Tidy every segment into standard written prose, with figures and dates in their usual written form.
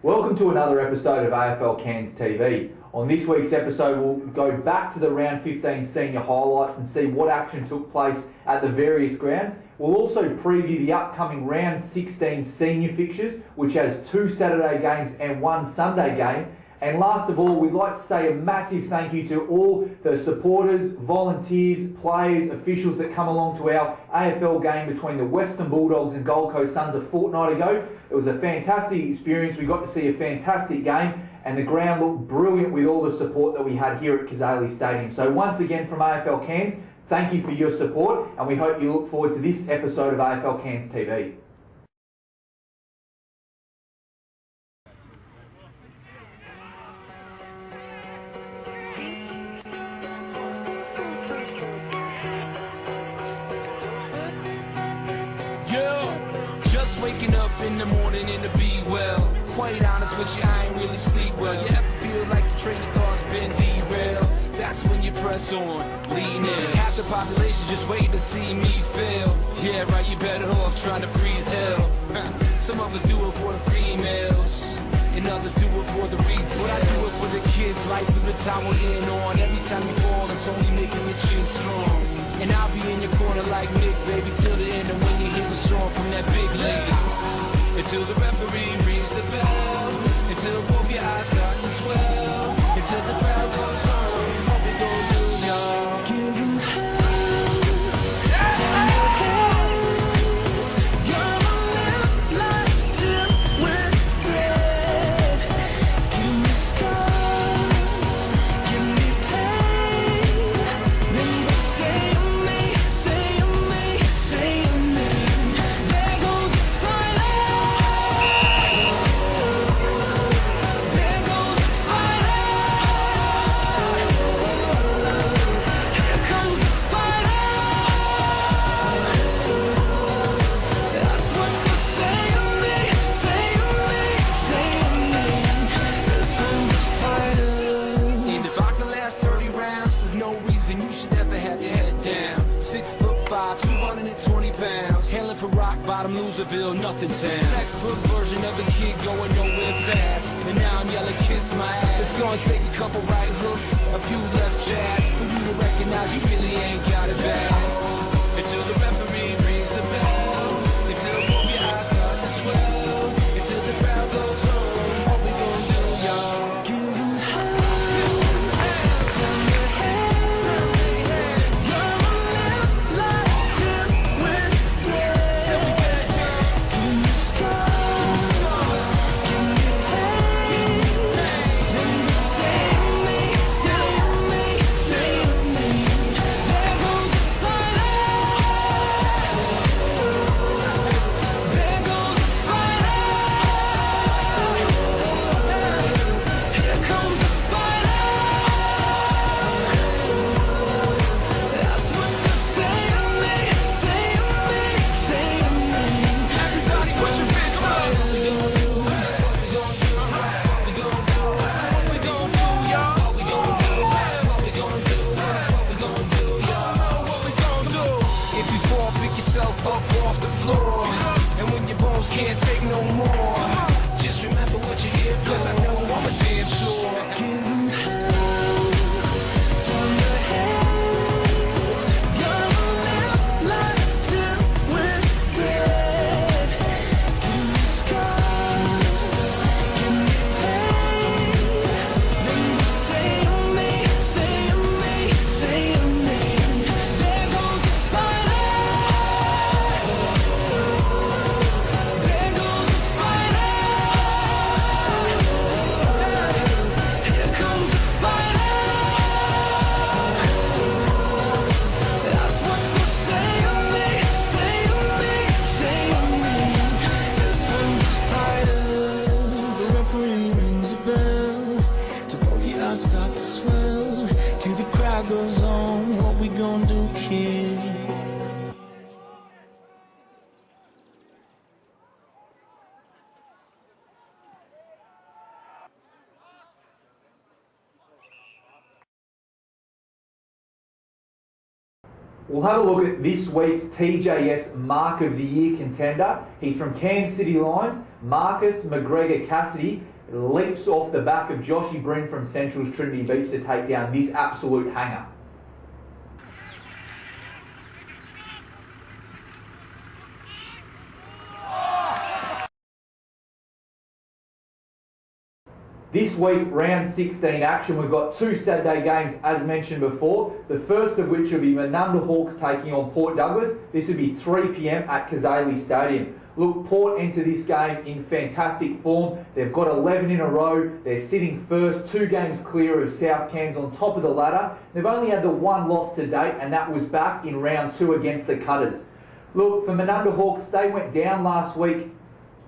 Welcome to another episode of AFL Cairns TV. On this week's episode, we'll go back to the round 15 senior highlights and see what action took place at the various grounds. We'll also preview the upcoming round 16 senior fixtures, which has 2 Saturday games and 1 Sunday game. And last of all, we'd like to say a massive thank you to all the supporters, volunteers, players, officials that come along to our AFL game between the Western Bulldogs and Gold Coast Suns a fortnight ago. It was a fantastic experience. We got to see a fantastic game and the ground looked brilliant with all the support that we had here at Kazali Stadium. So once again from AFL Cairns, thank you for your support and we hope you look forward to this episode of AFL Cairns TV. Waking up in the morning and to be well. Quite honest with you, I ain't really sleep well. You ever feel like your train of thought's been derailed? That's when you press on, lean in. Half the population just waiting to see me fail. Yeah, right, you better off trying to freeze hell. Some of us do it for the females, and others do it for the retail. But I do it for the kids, life through the time we're in on. Every time you fall, it's only making your chin strong. And I'll be in your corner like Nick, baby, till the end. And when you hear a song from that big league, until the referee rings the bell, until both your eyes start to swell, until the crowd goes home. What we gon' do, y'all? Give 'em hell, turn your heads. Gonna live life till we're dead. Give me scars, give me pain. Then they say you should ever have your head down. 6'5", 220 pounds. Hailing from rock bottom, Loserville, nothing town. Textbook version of a kid going nowhere fast. And now I'm yelling, kiss my ass. It's gonna take a couple right hooks, a few left jabs, for you to recognize you really ain't got it bad. Until the referee rings the bell, until both your eyes start to swell, until the crowd goes home. What we gon' do, y'all? Give 'em hell, turn your head. Up off the floor, and when your bones can't take no more, just remember what you're here for, 'cause I know I'm a damn sure. Give 'em hell, turn your heads. Gonna live life till we're dead. Give me scars, give me pain. Then you say to me, say to me, say to me, there goes the fighter. There goes the fighter. We'll have a look at this week's TJS Mark of the Year contender. He's from Cairns City Lions. Marcus McGregor Cassidy leaps off the back of Joshy Bryn from Central's Trinity Beach to take down this absolute hanger. This week, round 16 action, we've got two Saturday games as mentioned before. The first of which will be Menunda Hawks taking on Port Douglas. This will be 3 p.m. at Kazali Stadium. Look, Port enter this game in fantastic form. They've got 11 in a row. They're sitting first, 2 games clear of South Cairns on top of the ladder. They've only had the one loss to date, and that was back in round 2 against the Cutters. Look, for Menunda Hawks, they went down last week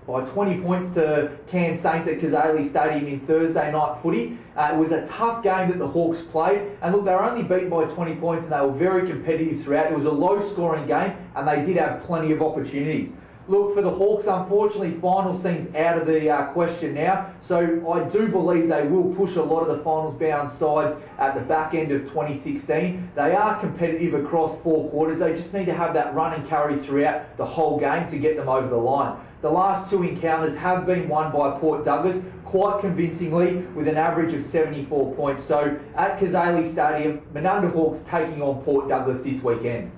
by 20 points to Cairns Saints at Kazali Stadium in Thursday night footy. It was a tough game that the Hawks played, and look, they were only beaten by 20 points and they were very competitive throughout. It was a low scoring game and they did have plenty of opportunities. Look, for the Hawks, unfortunately, finals seems out of the question now, so I do believe they will push a lot of the finals-bound sides at the back end of 2016. They are competitive across 4 quarters. They just need to have that run and carry throughout the whole game to get them over the line. The last 2 encounters have been won by Port Douglas quite convincingly with an average of 74 points. So at Kazali Stadium, Menunda Hawks taking on Port Douglas this weekend.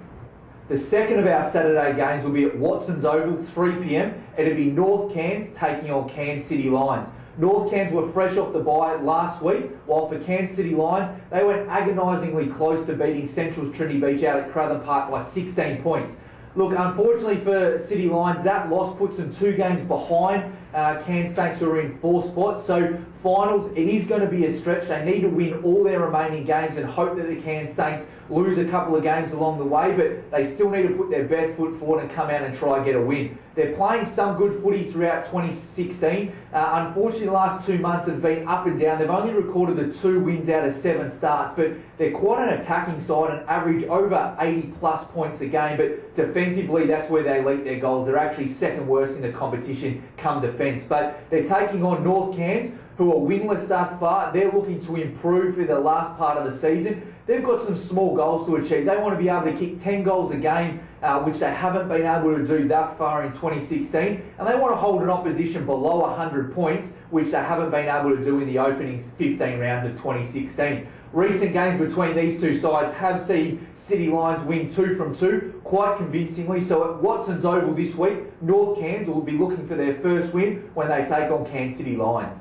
The second of our Saturday games will be at Watson's Oval, 3 p.m. It'll be North Cairns taking on Cairns City Lions. North Cairns were fresh off the bye last week, while for Cairns City Lions, they went agonisingly close to beating Central's Trinity Beach out at Crathern Park by 16 points. Look, unfortunately for City Lions, that loss puts them 2 games behind Cairns Saints, who are in 4 spots. So finals, it is going to be a stretch. They need to win all their remaining games and hope that the Cairns Saints lose a couple of games along the way, but they still need to put their best foot forward and come out and try and get a win. They're playing some good footy throughout 2016. Unfortunately, the last 2 months have been up and down. They've only recorded the 2 wins out of 7 starts, but they're quite an attacking side and average over 80 plus points a game, but defensively, that's where they leak their goals. They're actually second worst in the competition come defence, but they're taking on North Cairns, who are winless thus far. They're looking to improve for the last part of the season. They've got some small goals to achieve. They want to be able to kick 10 goals a game, which they haven't been able to do thus far in 2016. And they want to hold an opposition below 100 points, which they haven't been able to do in the opening 15 rounds of 2016. Recent games between these two sides have seen City Lions win 2 from 2 quite convincingly. So at Watson's Oval this week, North Cairns will be looking for their first win when they take on Cairns City Lions.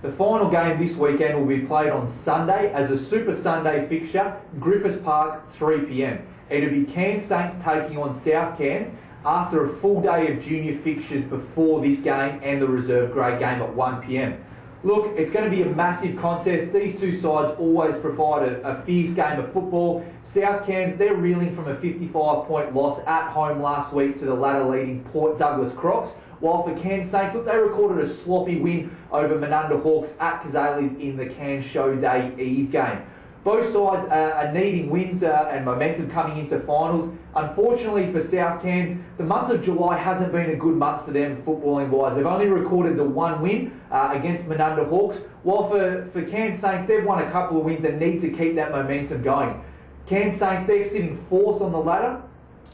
The final game this weekend will be played on Sunday as a Super Sunday fixture, Griffiths Park, 3 p.m. It'll be Cairns Saints taking on South Cairns after a full day of junior fixtures before this game and the reserve grade game at 1 p.m. Look, it's going to be a massive contest. These two sides always provide a fierce game of football. South Cairns, they're reeling from a 55-point loss at home last week to the ladder-leading Port Douglas Crocs. While for Cairns Saints, look, they recorded a sloppy win over Menunda Hawks at Kazali's in the Cairns Show Day Eve game. Both sides are needing wins and momentum coming into finals. Unfortunately for South Cairns, the month of July hasn't been a good month for them footballing-wise. They've only recorded the 1 win against Menunda Hawks, while for Cairns Saints, they've won a couple of wins and need to keep that momentum going. Cairns Saints, they're sitting 4th on the ladder.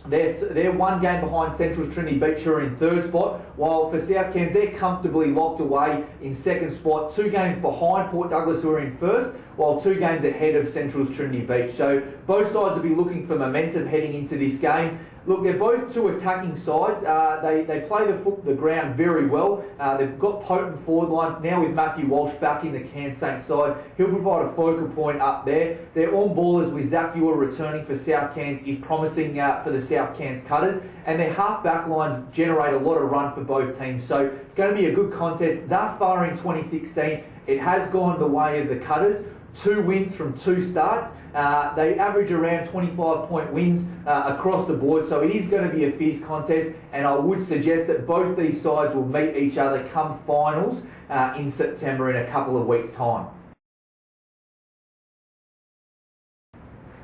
They're 1 game behind Central's Trinity Beach, who are in 3rd spot, while for South Cairns, they're comfortably locked away in 2nd spot, 2 games behind Port Douglas, who are in 1st, while 2 games ahead of Central's Trinity Beach. So both sides will be looking for momentum heading into this game. Look, they're both 2 attacking sides. They play the ground very well. They've got potent forward lines. Now with Matthew Walsh back in the Cairns Saints side, he'll provide a focal point up there. Their on-ballers with Zach Ewer returning for South Cairns is promising for the South Cairns Cutters. And their half-back lines generate a lot of run for both teams. So it's going to be a good contest. Thus far in 2016, it has gone the way of the Cutters. 2 wins from 2 starts. They average around 25-point wins across the board, so it is going to be a fierce contest, and I would suggest that both these sides will meet each other come finals in September in a couple of weeks' time.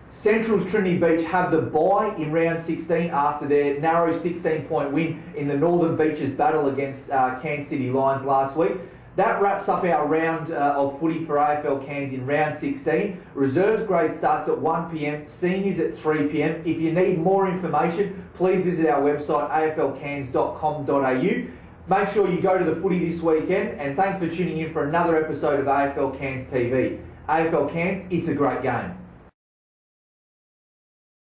Central's Trinity Beach have the bye in round 16 after their narrow 16-point win in the Northern Beaches battle against Cairns City Lions last week. That wraps up our round of footy for AFL Cairns in round 16. Reserves grade starts at 1 p.m, seniors at 3 p.m. If you need more information, please visit our website aflcairns.com.au. Make sure you go to the footy this weekend, and thanks for tuning in for another episode of AFL Cairns TV. AFL Cairns, it's a great game.